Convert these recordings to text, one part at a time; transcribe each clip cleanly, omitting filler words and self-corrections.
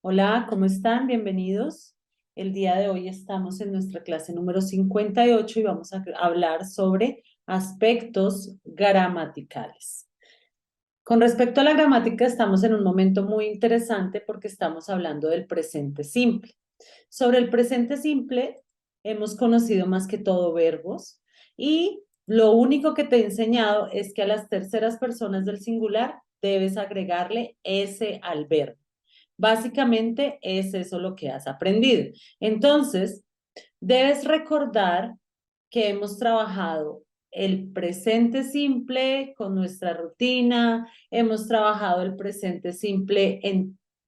Hola, ¿cómo están? Bienvenidos. El día de hoy estamos en nuestra clase número 58 y vamos a hablar sobre aspectos gramaticales. Con respecto a la gramática, estamos en un momento muy interesante porque estamos hablando del presente simple. Sobre el presente simple, hemos conocido más que todo verbos y lo único que te he enseñado es que a las terceras personas del singular debes agregarle S al verbo. Básicamente es eso lo que has aprendido. Entonces, debes recordar que hemos trabajado el presente simple con nuestra rutina, hemos trabajado el presente simple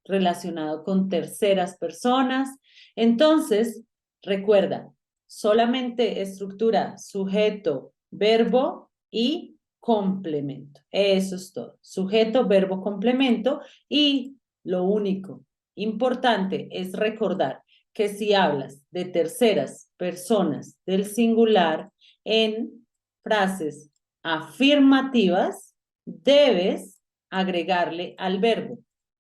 relacionado con terceras personas. Entonces, recuerda, solamente estructura sujeto, verbo y complemento. Eso es todo. Sujeto, verbo, complemento y lo único importante es recordar que si hablas de terceras personas del singular en frases afirmativas, debes agregarle al verbo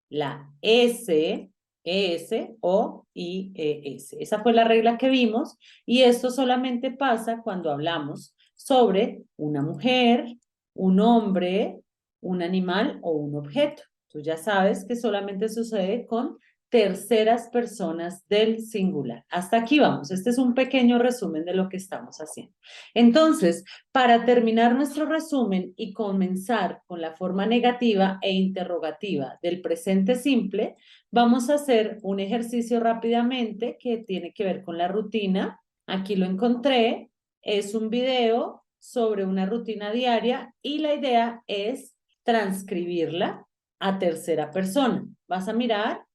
la S, ES o IES. Esa fue la regla que vimos y esto solamente pasa cuando hablamos sobre una mujer, un hombre, un animal o un objeto. Tú ya sabes que solamente sucede con terceras personas del singular. Hasta aquí vamos. Este es un pequeño resumen de lo que estamos haciendo. Entonces, para terminar nuestro resumen y comenzar con la forma negativa e interrogativa del presente simple, vamos a hacer un ejercicio rápidamente que tiene que ver con la rutina. Aquí lo encontré. Es un video sobre una rutina diaria y la idea es transcribirla a tercera persona. Vas a mirar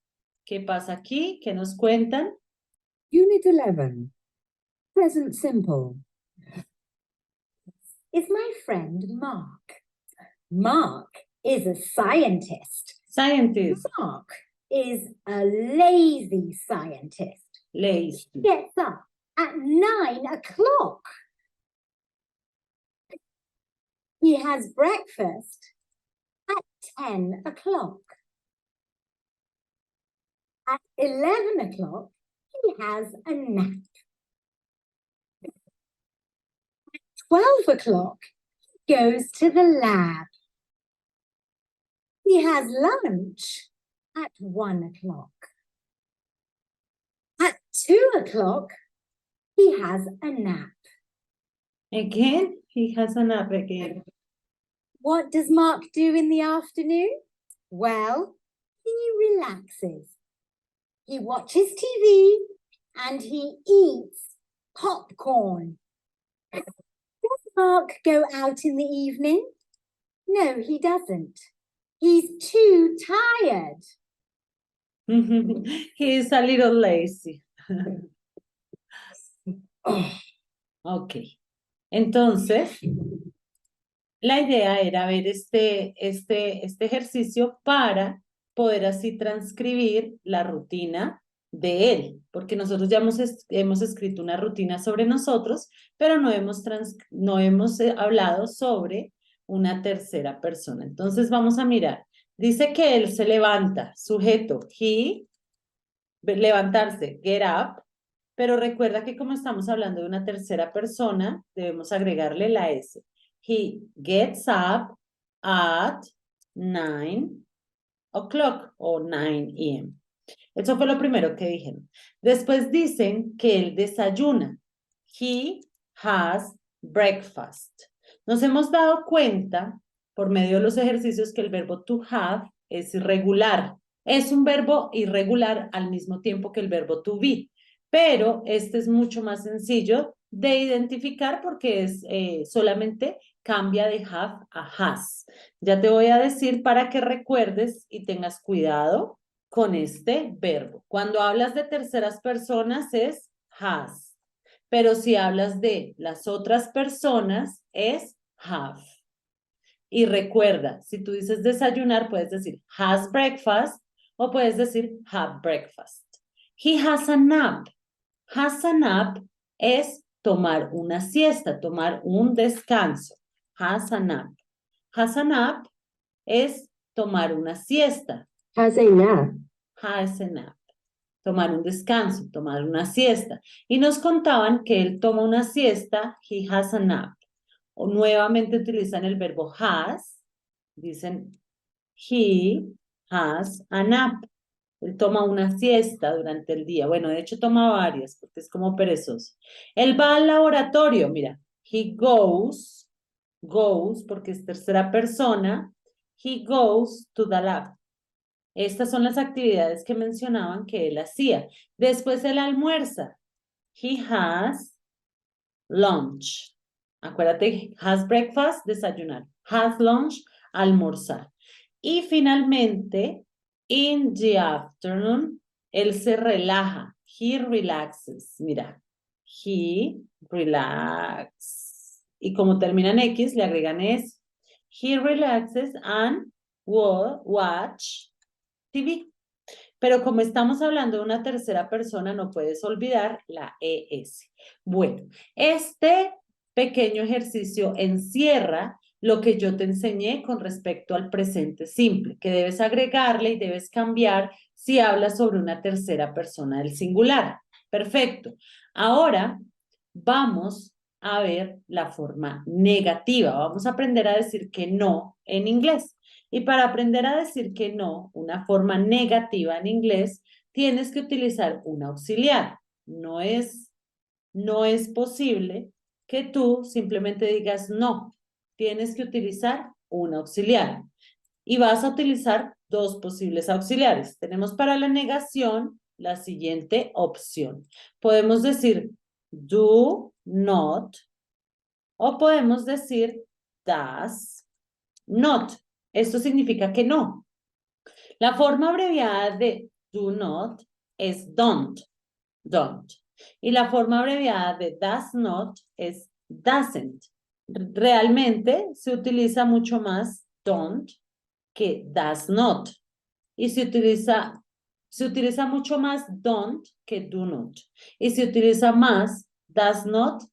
qué pasa aquí, qué nos cuentan. Unit 11, Present Simple. Is my friend Mark. Mark is a scientist. Scientist, Mark is a lazy scientist. lazy. He gets up at 9 o'clock. He has breakfast at 10 o'clock. At 11 o'clock, he has a nap. 12 o'clock, he goes to the lab. He has lunch at 1 o'clock. At 2 o'clock, he has a nap. Again, he has an app again. What does Mark do in the afternoon? Well, he relaxes. He watches TV and he eats popcorn. Does Mark go out in the evening? No, he doesn't. He's too tired. He is a little lazy. Oh. Ok. Entonces, la idea era ver este ejercicio para poder así transcribir la rutina de él, porque nosotros ya hemos escrito una rutina sobre nosotros, pero no hemos hablado sobre una tercera persona. Entonces vamos a mirar. Dice que él se levanta, sujeto, levantarse, get up, pero recuerda que como estamos hablando de una tercera persona, debemos agregarle la S. He gets up at 9 o'clock o 9 a.m. Eso fue lo primero que dijeron. Después dicen que él desayuna. He has breakfast. Nos hemos dado cuenta por medio de los ejercicios que el verbo to have es irregular. Es un verbo irregular al mismo tiempo que el verbo to be, pero este es mucho más sencillo de identificar porque es solamente cambia de have a has. Ya te voy a decir para que recuerdes y tengas cuidado con este verbo. Cuando hablas de terceras personas es has, pero si hablas de las otras personas es have. Y recuerda, si tú dices desayunar, puedes decir has breakfast o puedes decir have breakfast. He has a nap. Has a nap es tomar una siesta, tomar un descanso. Has a nap. Has a nap es tomar una siesta. Has a nap. has a nap. Tomar un descanso, tomar una siesta. Y nos contaban que él toma una siesta, he has a nap. O nuevamente utilizan el verbo has, dicen he has a nap. Él toma una siesta durante el día. Bueno, de hecho toma varias porque es como perezoso. Él va al laboratorio, mira. He goes, porque es tercera persona. He goes to the lab. Estas son las actividades que mencionaban que él hacía. Después él almuerza. He has lunch. Acuérdate, has breakfast, desayunar. Has lunch, almorzar. Y finalmente, in the afternoon, él se relaja. He relaxes. Mira, he relax. Y como termina en X, le agregan S. He relaxes and will watch TV. Pero como estamos hablando de una tercera persona, no puedes olvidar la ES. Bueno, este pequeño ejercicio encierra lo que yo te enseñé con respecto al presente simple, que debes agregarle y debes cambiar si hablas sobre una tercera persona del singular. Perfecto. Ahora vamos a ver la forma negativa. Vamos a aprender a decir que no en inglés. Y para aprender a decir que no, una forma negativa en inglés, tienes que utilizar un auxiliar. No es posible que tú simplemente digas no. Tienes que utilizar un auxiliar. Y vas a utilizar dos posibles auxiliares. Tenemos para la negación la siguiente opción. Podemos decir do not o podemos decir does not. Esto significa que no. La forma abreviada de do not es don't. Y la forma abreviada de does not es doesn't. Realmente se utiliza mucho más don't que does not. Y se utiliza mucho más don't que do not. Y se utiliza más does not,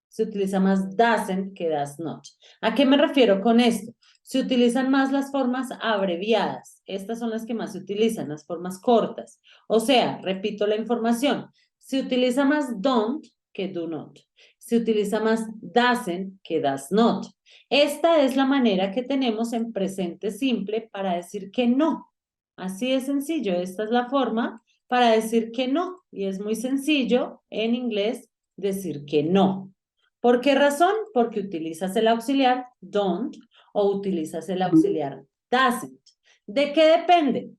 se utiliza más doesn't que does not. ¿A qué me refiero con esto? Se utilizan más las formas abreviadas. Estas son las que más se utilizan, las formas cortas. O sea, repito la información. Se utiliza más don't que do not. Se utiliza más doesn't que does not. Esta es la manera que tenemos en presente simple para decir que no. Así de sencillo. Esta es la forma para decir que no. Y es muy sencillo en inglés decir que no. ¿Por qué razón? Porque utilizas el auxiliar don't o utilizas el auxiliar doesn't. ¿De qué depende?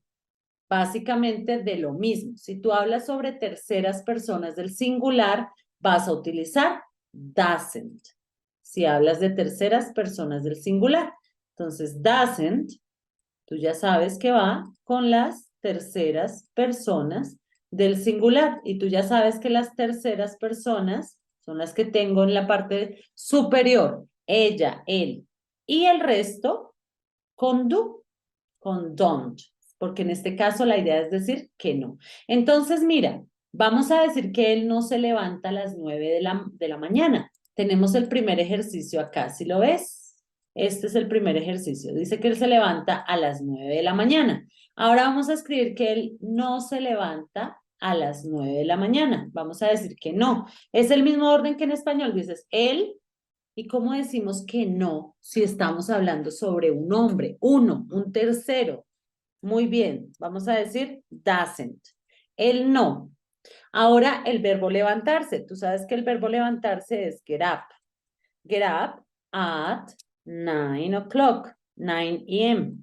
Básicamente de lo mismo. Si tú hablas sobre terceras personas del singular, vas a utilizar doesn't. Si hablas de terceras personas del singular. Entonces, doesn't, tú ya sabes que va con las terceras personas del singular. Y tú ya sabes que las terceras personas son las que tengo en la parte superior. Ella, él. Y el resto con do, con don't. Porque en este caso la idea es decir que no. Entonces, mira, vamos a decir que él no se levanta a las 9 de la mañana. Tenemos el primer ejercicio acá, ¿sí lo ves? Este es el primer ejercicio. Dice que él se levanta a las 9 de la mañana. Ahora vamos a escribir que él no se levanta a las 9 de la mañana. Vamos a decir que no. Es el mismo orden que en español. Dices, él, ¿y cómo decimos que no si estamos hablando sobre un hombre, uno, un tercero? Muy bien, vamos a decir doesn't. Él no. Ahora el verbo levantarse. Tú sabes que el verbo levantarse es get up. Get up at 9 o'clock, 9 a.m.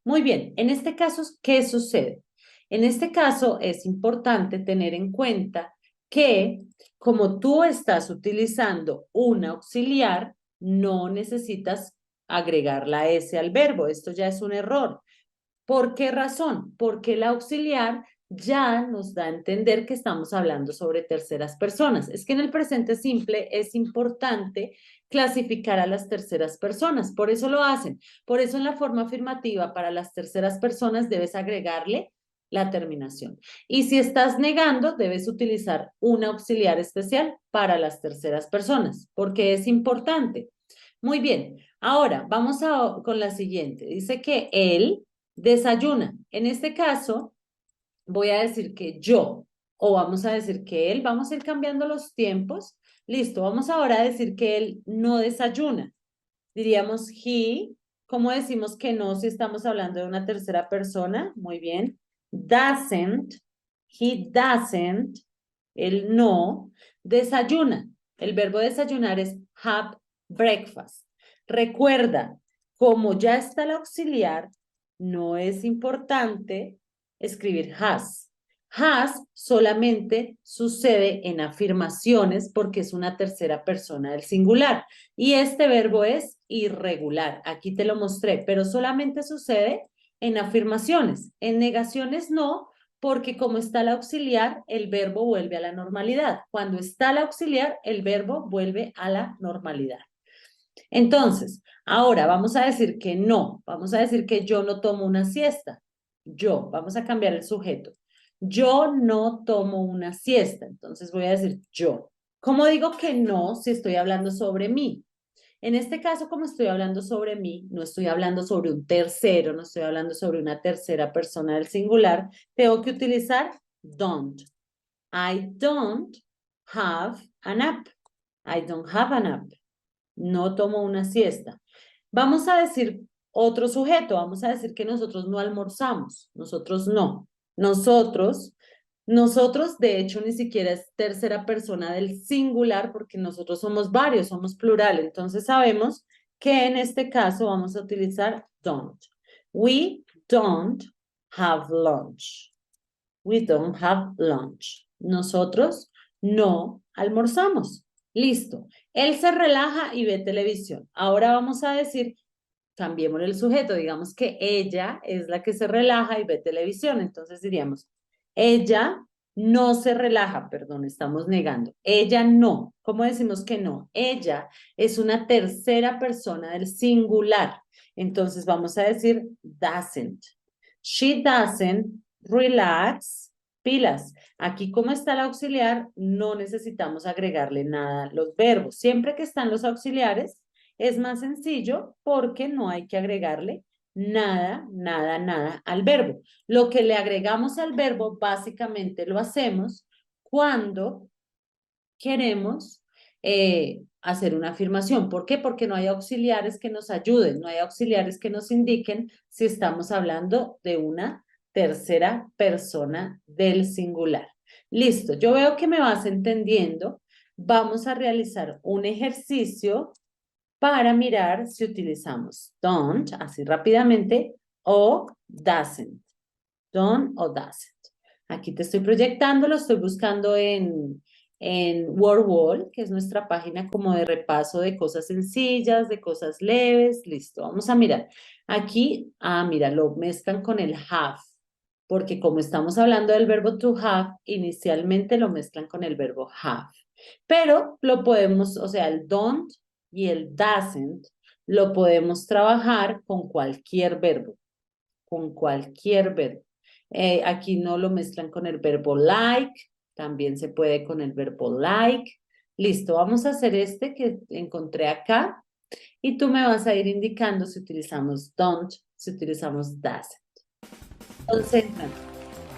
Muy bien, en este caso, ¿qué sucede? En este caso es importante tener en cuenta que como tú estás utilizando un auxiliar, no necesitas agregar la S al verbo. Esto ya es un error. ¿Por qué razón? Porque el auxiliar ya nos da a entender que estamos hablando sobre terceras personas. Es que en el presente simple es importante clasificar a las terceras personas, por eso lo hacen. Por eso en la forma afirmativa para las terceras personas debes agregarle la terminación. Y si estás negando, debes utilizar un auxiliar especial para las terceras personas, porque es importante. Muy bien, ahora vamos con la siguiente. Dice que él desayuna. En este caso, voy a decir que yo, o vamos a decir que él, vamos a ir cambiando los tiempos. Listo, vamos ahora a decir que él no desayuna. Diríamos he, ¿cómo decimos que no si estamos hablando de una tercera persona? Muy bien. Doesn't, he doesn't, él no desayuna. El verbo desayunar es have breakfast. Recuerda, como ya está el auxiliar, no es importante escribir has. Has solamente sucede en afirmaciones porque es una tercera persona del singular. Y este verbo es irregular. Aquí te lo mostré, pero solamente sucede en afirmaciones. En negaciones no, porque como está el auxiliar, el verbo vuelve a la normalidad. Cuando está el auxiliar, el verbo vuelve a la normalidad. Entonces, ahora vamos a decir que no. Vamos a decir que yo no tomo una siesta. Yo, vamos a cambiar el sujeto. Yo no tomo una siesta. Entonces voy a decir yo. ¿Cómo digo que no si estoy hablando sobre mí? En este caso, como estoy hablando sobre mí, no estoy hablando sobre un tercero, no estoy hablando sobre una tercera persona del singular, tengo que utilizar don't. I don't have a nap. I don't have a nap. No tomo una siesta. Vamos a decir otro sujeto, vamos a decir que nosotros no almorzamos, nosotros no. Nosotros, de hecho, ni siquiera es tercera persona del singular porque nosotros somos varios, somos plural. Entonces sabemos que en este caso vamos a utilizar don't. We don't have lunch. We don't have lunch. Nosotros no almorzamos. Listo. Él se relaja y ve televisión. Ahora vamos a decir, cambiemos el sujeto, digamos que ella es la que se relaja y ve televisión. Entonces diríamos, ella no se relaja, perdón, estamos negando. Ella no. ¿Cómo decimos que no? Ella es una tercera persona del singular. Entonces vamos a decir doesn't. She doesn't relax. Pilas. Aquí como está el auxiliar, no necesitamos agregarle nada a los verbos. Siempre que están los auxiliares, es más sencillo porque no hay que agregarle nada al verbo. Lo que le agregamos al verbo básicamente lo hacemos cuando queremos hacer una afirmación. ¿Por qué? Porque no hay auxiliares que nos ayuden, no hay auxiliares que nos indiquen si estamos hablando de una tercera persona del singular. Listo, yo veo que me vas entendiendo. Vamos a realizar un ejercicio para mirar si utilizamos don't, así rápidamente, o doesn't. Don't o doesn't. Aquí te estoy proyectando, lo estoy buscando en WordWall, que es nuestra página como de repaso de cosas sencillas, de cosas leves. Listo, vamos a mirar. Aquí, mira, lo mezclan con el have, porque como estamos hablando del verbo to have, inicialmente lo mezclan con el verbo have. Pero lo podemos, o sea, el don't y el doesn't lo podemos trabajar con cualquier verbo, con cualquier verbo. Aquí no lo mezclan con el verbo like, también se puede con el verbo like. Listo, vamos a hacer este que encontré acá y tú me vas a ir indicando si utilizamos don't, si utilizamos doesn't. Concéntrate.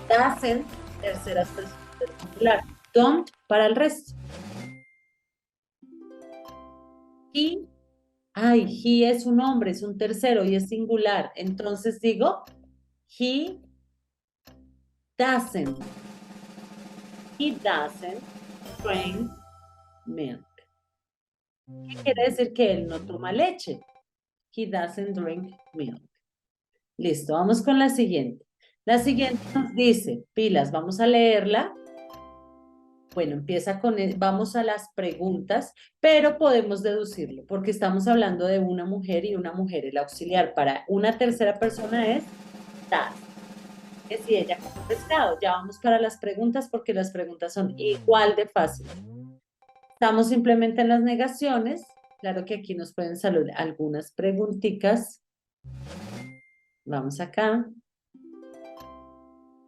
Doesn't, tercera persona del singular. Don't para el resto. He, he es un hombre, es un tercero y es singular. Entonces digo, he doesn't. He doesn't drink milk. ¿Qué quiere decir que él no toma leche? He doesn't drink milk. Listo, vamos con la siguiente. La siguiente nos dice, pilas, vamos a leerla. Bueno, empieza con, vamos a las preguntas, pero podemos deducirlo, porque estamos hablando de una mujer y una mujer, el auxiliar para una tercera persona es that. Que si ella come pescado, ya vamos para las preguntas, porque las preguntas son igual de fáciles. Estamos simplemente en las negaciones. Claro que aquí nos pueden salir algunas preguntitas. Vamos acá.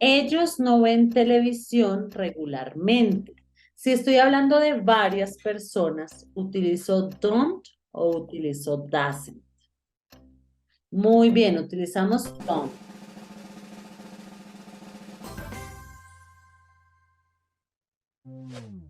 Ellos no ven televisión regularmente. Si estoy hablando de varias personas, ¿utilizo don't o utilizo doesn't? Muy bien, utilizamos don't. Bueno,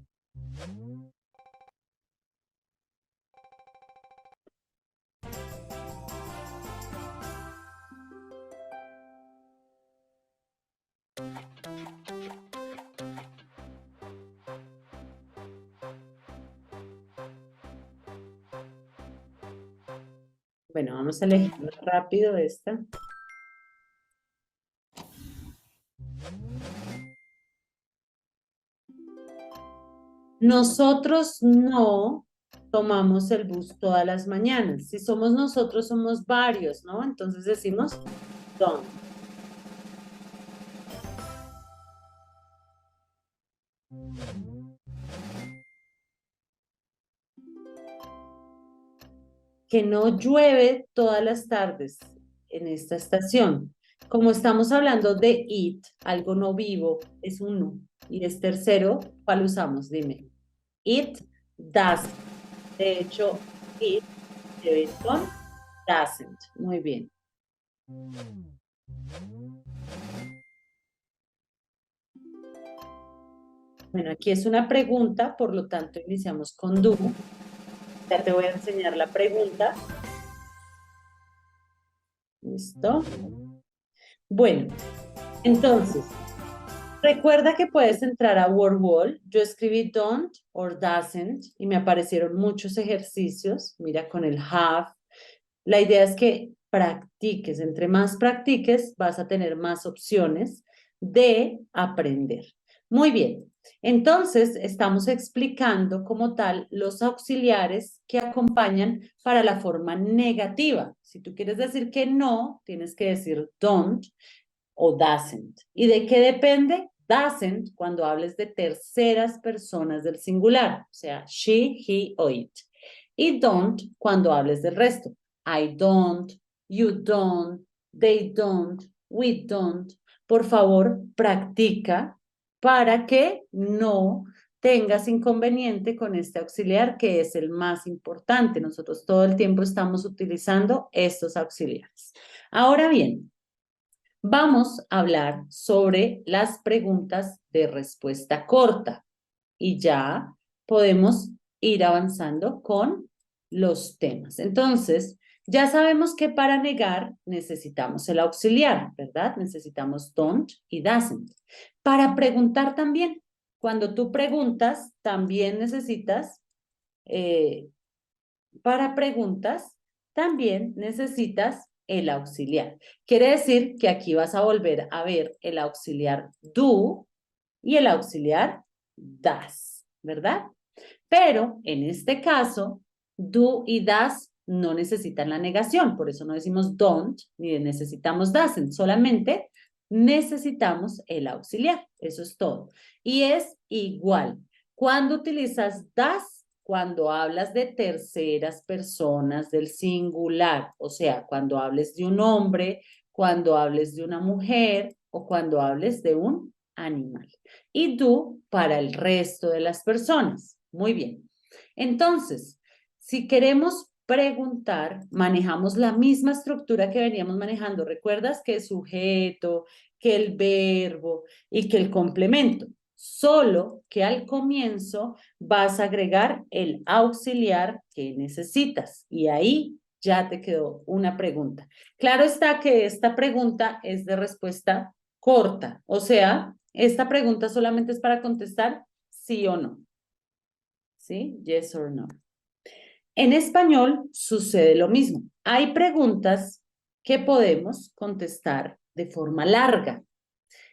vamos a elegir rápido esta. Nosotros no tomamos el bus todas las mañanas. Si somos nosotros, somos varios, ¿no? Entonces decimos don't. Que no llueve todas las tardes en esta estación. Como estamos hablando de it, algo no vivo, es uno. Y es tercero, ¿cuál usamos? Dime. It does. De hecho, it debe ir con doesn't. Muy bien. Bueno, aquí es una pregunta, por lo tanto iniciamos con do. Ya te voy a enseñar la pregunta. ¿Listo? Bueno, entonces, recuerda que puedes entrar a WordWall. Yo escribí don't or doesn't y me aparecieron muchos ejercicios. Mira, con el have. La idea es que practiques. Entre más practiques, vas a tener más opciones de aprender. Muy bien. Entonces, estamos explicando como tal los auxiliares que acompañan para la forma negativa. Si tú quieres decir que no, tienes que decir don't o doesn't. ¿Y de qué depende? Doesn't cuando hables de terceras personas del singular, o sea, she, he o it. Y don't cuando hables del resto. I don't, you don't, they don't, we don't. Por favor, practica para que no tengas inconveniente con este auxiliar que es el más importante. Nosotros todo el tiempo estamos utilizando estos auxiliares. Ahora bien, vamos a hablar sobre las preguntas de respuesta corta y ya podemos ir avanzando con los temas. Entonces, ya sabemos que para negar necesitamos el auxiliar, ¿verdad? Necesitamos don't y doesn't. Para preguntar también, cuando tú preguntas, también necesitas, eh, para preguntas, también necesitas el auxiliar. Quiere decir que aquí vas a volver a ver el auxiliar do y el auxiliar does, ¿verdad? Pero en este caso, do y does no necesitan la negación, por eso no decimos don't ni necesitamos doesn't, solamente necesitamos el auxiliar, eso es todo. Y es igual. Cuando utilizas does, cuando hablas de terceras personas del singular, o sea, cuando hables de un hombre, cuando hables de una mujer o cuando hables de un animal. Y do para el resto de las personas. Muy bien. Entonces, si queremos preguntar, manejamos la misma estructura que veníamos manejando. ¿Recuerdas que el sujeto, que el verbo y que el complemento? Solo que al comienzo vas a agregar el auxiliar que necesitas y ahí ya te quedó una pregunta. Claro está que esta pregunta es de respuesta corta, o sea, esta pregunta solamente es para contestar sí o no. ¿Sí? Yes or no. En español sucede lo mismo. Hay preguntas que podemos contestar de forma larga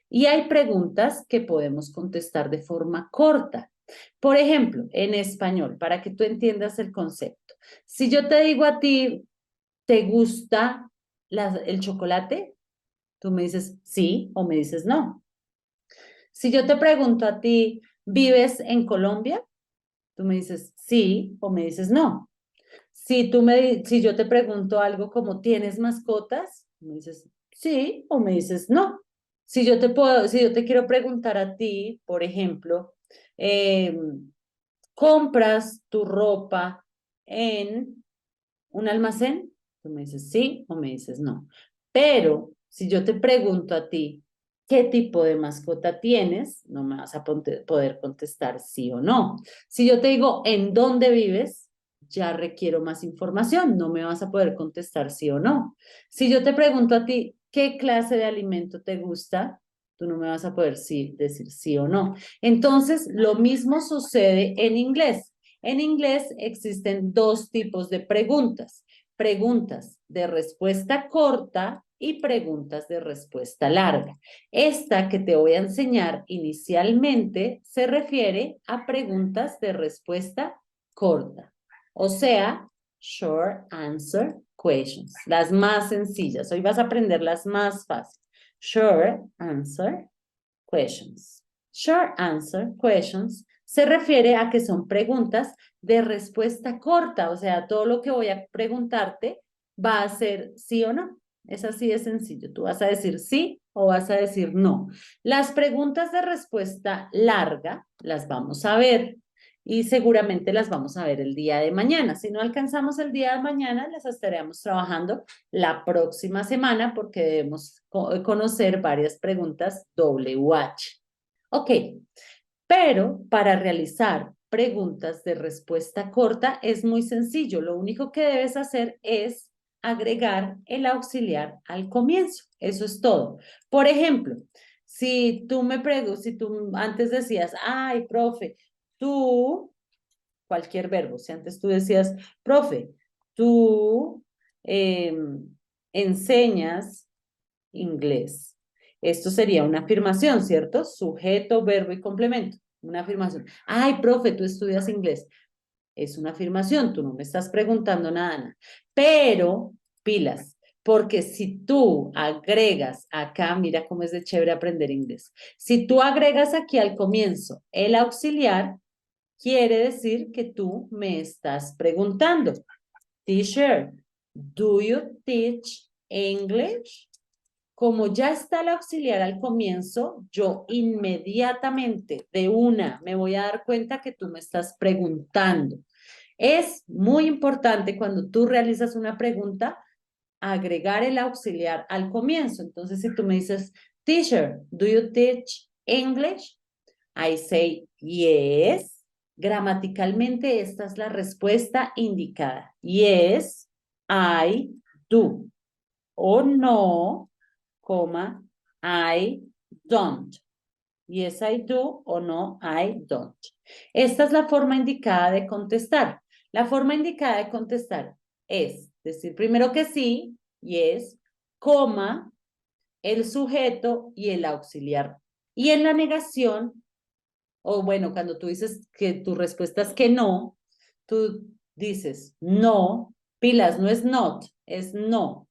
y hay preguntas que podemos contestar de forma corta. Por ejemplo, en español, para que tú entiendas el concepto. Si yo te digo a ti, ¿te gusta el chocolate? Tú me dices sí o me dices no. Si yo te pregunto a ti, ¿vives en Colombia? Tú me dices sí o me dices no. Si yo te pregunto algo como ¿tienes mascotas? Me dices sí o me dices no. Si yo te quiero preguntar a ti, por ejemplo, eh, ¿compras tu ropa en un almacén? Tú me dices sí o me dices no. Pero si yo te pregunto a ti, qué tipo de mascota tienes, no me vas a poder contestar sí o no. Si yo te digo en dónde vives, ya requiero más información, no me vas a poder contestar sí o no. Si yo te pregunto a ti qué clase de alimento te gusta, tú no me vas a poder decir sí o no. Entonces, lo mismo sucede en inglés. En inglés existen dos tipos de preguntas. Preguntas de respuesta corta y preguntas de respuesta larga. Esta que te voy a enseñar inicialmente se refiere a preguntas de respuesta corta, o sea, short answer questions, las más sencillas. Hoy vas a aprender las más fáciles. Short answer questions. Short answer questions se refiere a que son preguntas de respuesta corta, o sea, todo lo que voy a preguntarte va a ser sí o no. Es así de sencillo. Tú vas a decir sí o vas a decir no. Las preguntas de respuesta larga las vamos a ver y seguramente las vamos a ver el día de mañana. Si no alcanzamos el día de mañana, las estaremos trabajando la próxima semana porque debemos conocer varias preguntas WH. Ok, pero para realizar preguntas de respuesta corta es muy sencillo. Lo único que debes hacer es agregar el auxiliar al comienzo. Eso es todo. Por ejemplo, si tú si tú antes decías, ay, profe, tú, cualquier verbo, si antes tú decías, profe, tú eh, enseñas inglés. Esto sería una afirmación, ¿cierto? Sujeto, verbo y complemento. Una afirmación. Ay, profe, tú estudias inglés. Es una afirmación, tú no me estás preguntando nada, Ana. Pero, pilas, porque si tú agregas acá, mira cómo es de chévere aprender inglés. Si tú agregas aquí al comienzo el auxiliar, quiere decir que tú me estás preguntando. Teacher, do you teach English? Como ya está el auxiliar al comienzo, yo inmediatamente, de una, me voy a dar cuenta que tú me estás preguntando. Es muy importante cuando tú realizas una pregunta, agregar el auxiliar al comienzo. Entonces, si tú me dices, Teacher, do you teach English? I say yes. Gramaticalmente, esta es la respuesta indicada. Yes, I do. O no, coma, I don't. Yes, I do o no, I don't. Esta es la forma indicada de contestar. La forma indicada de contestar es decir primero que sí, yes, coma, el sujeto y el auxiliar. Y en la negación, o bueno, cuando tú dices que tu respuesta es que no, tú dices no, pilas, no es not, es no.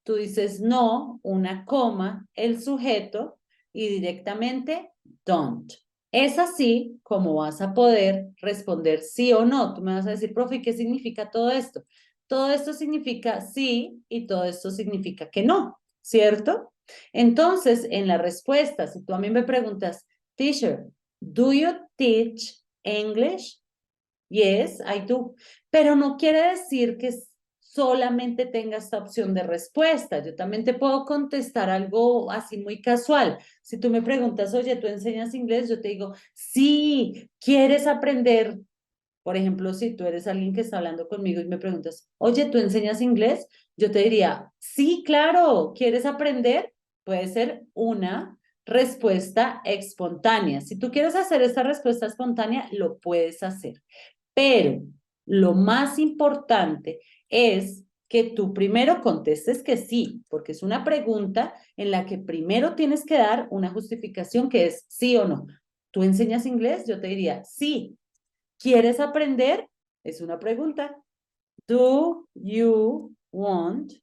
Tú dices no, una coma, el sujeto y directamente don't. Es así como vas a poder responder sí o no. Tú me vas a decir, profe, ¿qué significa todo esto? Todo esto significa sí y todo esto significa que no, ¿cierto? Entonces, en la respuesta, si tú a mí me preguntas, teacher, do you teach English? Yes, I do. Pero no quiere decir que solamente tenga esta opción de respuesta. Yo también te puedo contestar algo así muy casual. Si tú me preguntas, oye, ¿tú enseñas inglés? Yo te digo, sí, ¿quieres aprender? Por ejemplo, si tú eres alguien que está hablando conmigo y me preguntas, oye, ¿tú enseñas inglés? Yo te diría, sí, claro, ¿quieres aprender? Puede ser una respuesta espontánea. Si tú quieres hacer esta respuesta espontánea, lo puedes hacer. Pero lo más importante es que tú primero contestes que sí, porque es una pregunta en la que primero tienes que dar una justificación que es sí o no. ¿Tú enseñas inglés? Yo te diría sí. ¿Quieres aprender? Es una pregunta. Do you want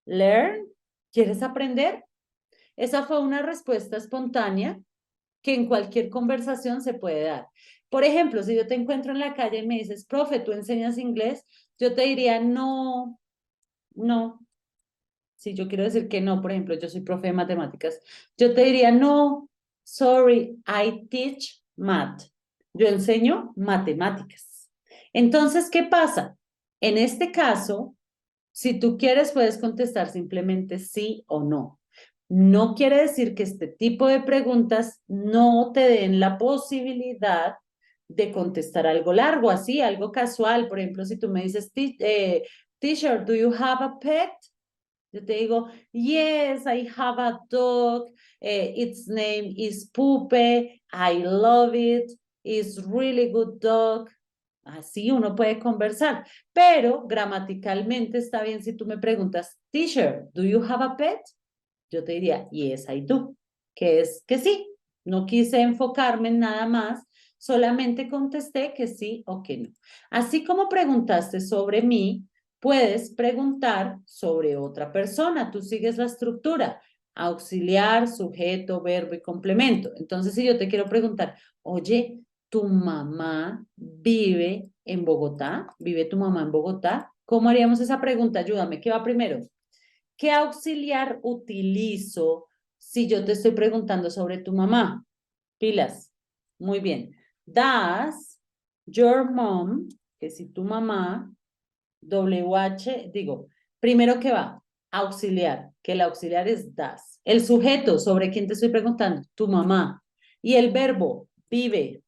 learn? ¿Quieres aprender? Esa fue una respuesta espontánea que en cualquier conversación se puede dar. Por ejemplo, si yo te encuentro en la calle y me dices, profe, ¿tú enseñas inglés? Yo te diría, no, no. Si yo quiero decir que no, por ejemplo, yo soy profe de matemáticas, yo te diría, no, sorry, I teach math. Yo enseño matemáticas. Entonces, ¿qué pasa? En este caso, si tú quieres, puedes contestar simplemente sí o no. No quiere decir que este tipo de preguntas no te den la posibilidad de contestar algo largo, así, algo casual. Por ejemplo, si tú me dices, Teacher, do you have a pet? Yo te digo, yes, I have a dog. Its name is Pupe. I love it. It's really good dog. Así uno puede conversar, pero gramaticalmente está bien si tú me preguntas, Teacher, do you have a pet? Yo te diría, yes, I do, que es que sí. No quise enfocarme en nada más, solamente contesté que sí o que no. Así como preguntaste sobre mí, puedes preguntar sobre otra persona. Tú sigues la estructura, auxiliar, sujeto, verbo y complemento. Entonces, si yo te quiero preguntar, oye, ¿tu mamá vive en Bogotá? ¿Vive tu mamá en Bogotá? ¿Cómo haríamos esa pregunta? Ayúdame, ¿qué va primero? ¿Qué auxiliar utilizo si yo te estoy preguntando sobre tu mamá? Pilas. Muy bien. Does your mom, que si tu mamá, WH, digo, primero que va, auxiliar, que el auxiliar es does. El sujeto, ¿sobre quién te estoy preguntando? Tu mamá. Y el verbo, vive.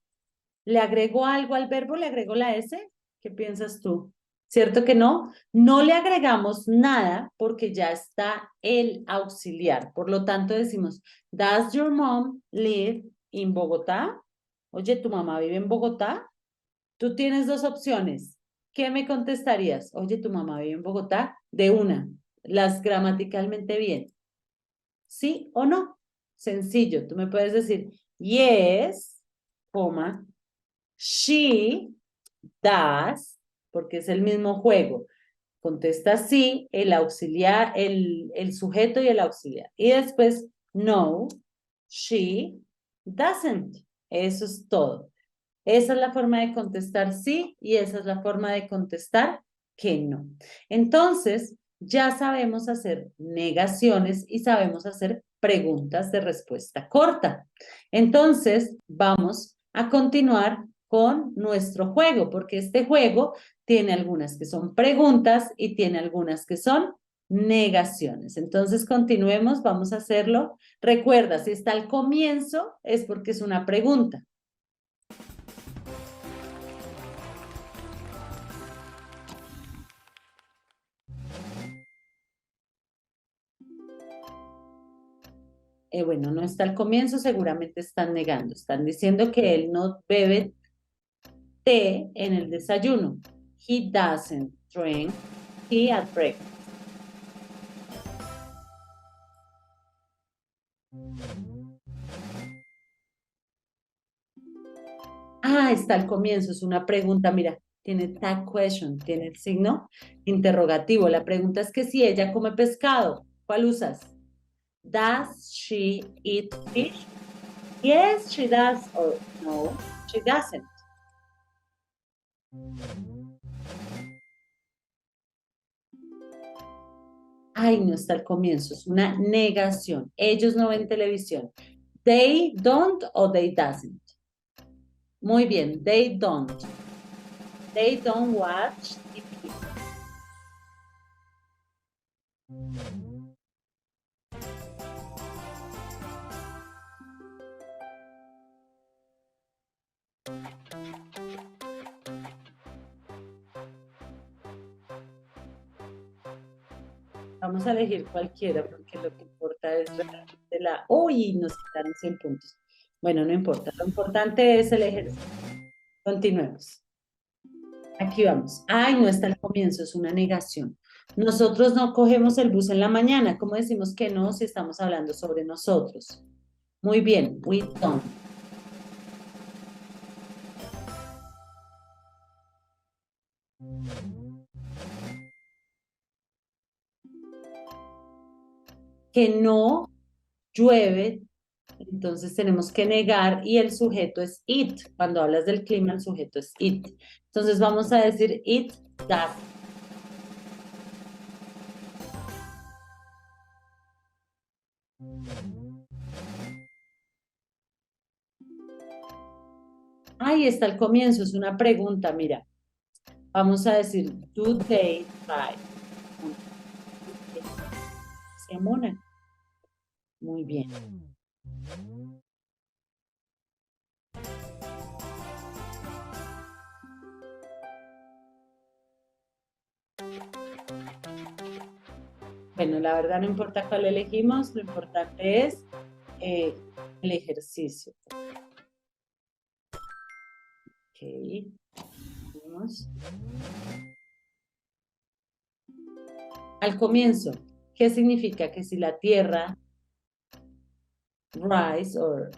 ¿Le agrego algo al verbo? ¿Le agrego la S? ¿Qué piensas tú? ¿Cierto que no? No le agregamos nada porque ya está el auxiliar. Por lo tanto, decimos, ¿Does your mom live in Bogotá? Oye, ¿tu mamá vive en Bogotá? Tú tienes dos opciones. ¿Qué me contestarías? Oye, ¿tu mamá vive en Bogotá? De una. Las gramaticalmente bien. ¿Sí o no? Sencillo. Tú me puedes decir, yes, coma, she does, porque es el mismo juego. Contesta sí, el auxiliar, el sujeto y el auxiliar. Y después, no, she doesn't. Eso es todo. Esa es la forma de contestar sí y esa es la forma de contestar que no. Entonces, ya sabemos hacer negaciones y sabemos hacer preguntas de respuesta corta. Entonces, vamos a continuar con nuestro juego, porque este juego tiene algunas que son preguntas y tiene algunas que son negaciones. Entonces, continuemos, vamos a hacerlo. Recuerda, si está al comienzo es porque es una pregunta. Bueno, no está al comienzo, seguramente están negando. Están diciendo que él no bebe té en el desayuno. He doesn't drink tea at breakfast. Ah, está al comienzo, es una pregunta, mira, tiene tag question, tiene el signo interrogativo. La pregunta es que si ella come pescado, ¿cuál usas? Does she eat fish? Yes, she does, or no, she doesn't. Ay, no está al comienzo, es una negación. Ellos no ven televisión. They don't o they doesn't. Muy bien, they don't. They don't watch TV. Vamos a elegir cualquiera porque lo que importa es realmente la... Uy, nos quitaron 100 puntos. Bueno, no importa. Lo importante es el ejercicio. Continuemos. Aquí vamos. Ay, no está al comienzo, es una negación. Nosotros no cogemos el bus en la mañana. ¿Cómo decimos que no si estamos hablando sobre nosotros? Muy bien, we don't. Que no llueve, entonces tenemos que negar y el sujeto es it. Cuando hablas del clima, el sujeto es it. Entonces vamos a decir it does. Ahí está el comienzo, es una pregunta, mira. Vamos a decir, do they try? Sea mona. Muy bien. Bueno, la verdad no importa cuál elegimos, lo importante es el ejercicio. Ok, vamos. Al comienzo, ¿qué significa? Que si la Tierra rise or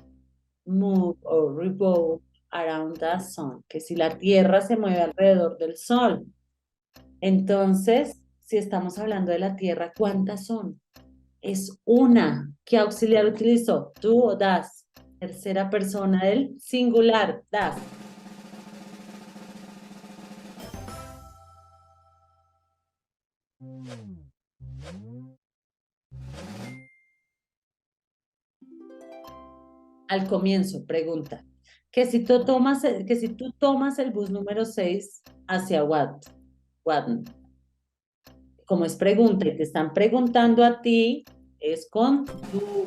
move or revolve around the sun, que si la Tierra se mueve alrededor del Sol. Entonces, si estamos hablando de la Tierra, ¿cuántas son? Es una. ¿Qué auxiliar utilizó? ¿Tú o das? Tercera persona del singular, das. Al comienzo, pregunta. Que si tú tomas el bus número 6 hacia Watton, como es pregunta y te están preguntando a ti, es con tú.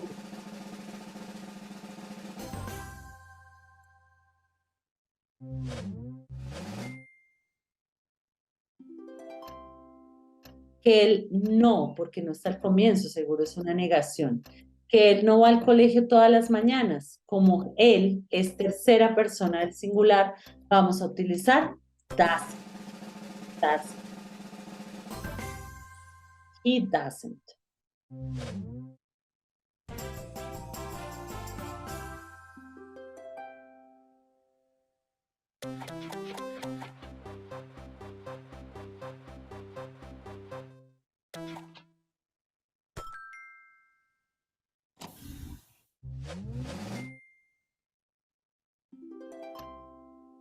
Que él no, porque no está al comienzo, seguro es una negación. Que él no va al colegio todas las mañanas. Como él es tercera persona del singular, vamos a utilizar does, does. He doesn't.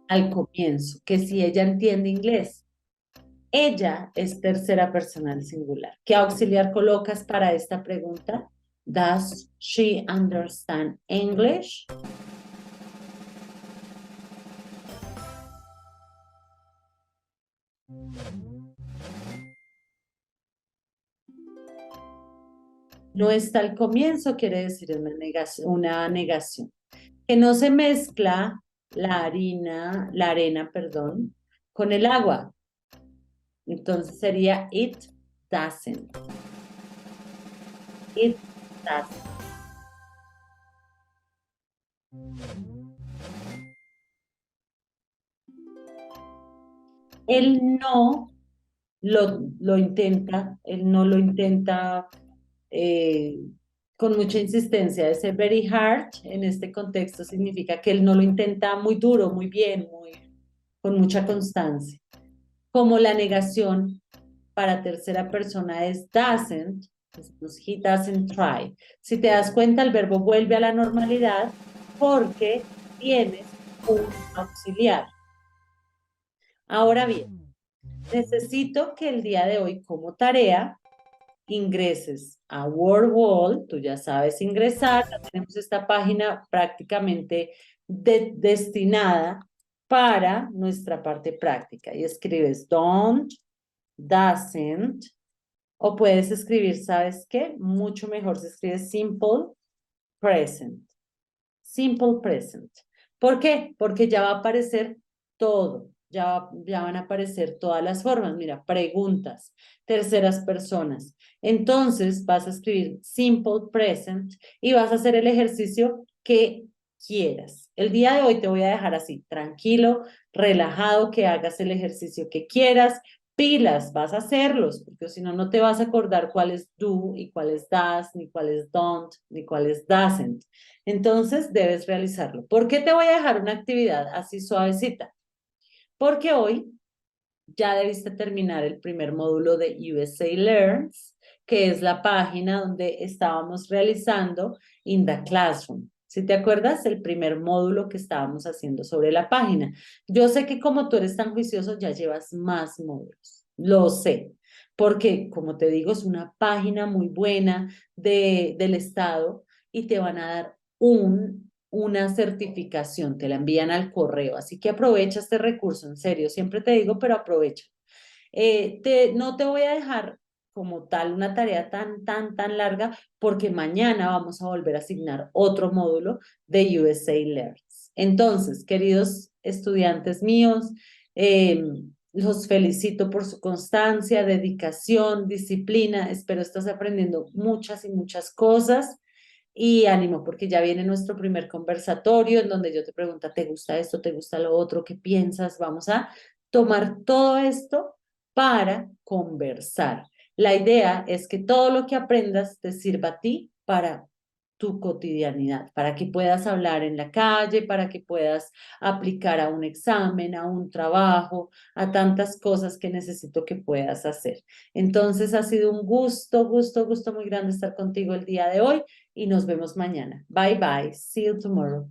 Al comienzo, que si ella entiende inglés. Ella es tercera persona del singular. ¿Qué auxiliar colocas para esta pregunta? Does she understand English? No está al comienzo, quiere decir una negación. Que no se mezcla la arena, perdón, con el agua. Entonces sería it doesn't. It doesn't. Él no lo intenta, él no lo intenta eh, con mucha insistencia. Ese very hard en este contexto significa que él no lo intenta muy duro, muy bien, con mucha constancia. Como la negación para tercera persona es doesn't, decimos he doesn't try. Si te das cuenta, el verbo vuelve a la normalidad porque tienes un auxiliar. Ahora bien, necesito que el día de hoy como tarea ingreses a WordWall, tú ya sabes ingresar, ya tenemos esta página prácticamente destinada para nuestra parte práctica y escribes don't, doesn't, o puedes escribir, ¿sabes qué? Mucho mejor se escribe simple present. Simple present. ¿Por qué? Porque ya va a aparecer todo, ya van a aparecer todas las formas. Mira, preguntas, terceras personas. Entonces vas a escribir simple present y vas a hacer el ejercicio que quieras. El día de hoy te voy a dejar así, tranquilo, relajado, que hagas el ejercicio que quieras. Pilas, vas a hacerlos, porque si no, no te vas a acordar cuál es do y cuál es does, ni cuál es don't, ni cuál es doesn't. Entonces debes realizarlo. ¿Por qué te voy a dejar una actividad así suavecita? Porque hoy ya debiste terminar el primer módulo de USA Learns, que es la página donde estábamos realizando In the Classroom. Si te acuerdas, el primer módulo que estábamos haciendo sobre la página. Yo sé que como tú eres tan juicioso, ya llevas más módulos. Lo sé, porque como te digo, es una página muy buena del Estado y te van a dar una certificación, te la envían al correo, así que aprovecha este recurso, en serio, siempre te digo, pero aprovecha. No te voy a dejar como tal una tarea tan larga, porque mañana vamos a volver a asignar otro módulo de USA Learns. Entonces, queridos estudiantes míos, los felicito por su constancia, dedicación, disciplina. Espero estés aprendiendo muchas y muchas cosas. Y ánimo, porque ya viene nuestro primer conversatorio en donde yo te pregunto, ¿te gusta esto? ¿Te gusta lo otro? ¿Qué piensas? Vamos a tomar todo esto para conversar. La idea es que todo lo que aprendas te sirva a ti para tu cotidianidad, para que puedas hablar en la calle, para que puedas aplicar a un examen, a un trabajo, a tantas cosas que necesito que puedas hacer. Entonces ha sido un gusto muy grande estar contigo el día de hoy y nos vemos mañana. Bye bye. See you tomorrow.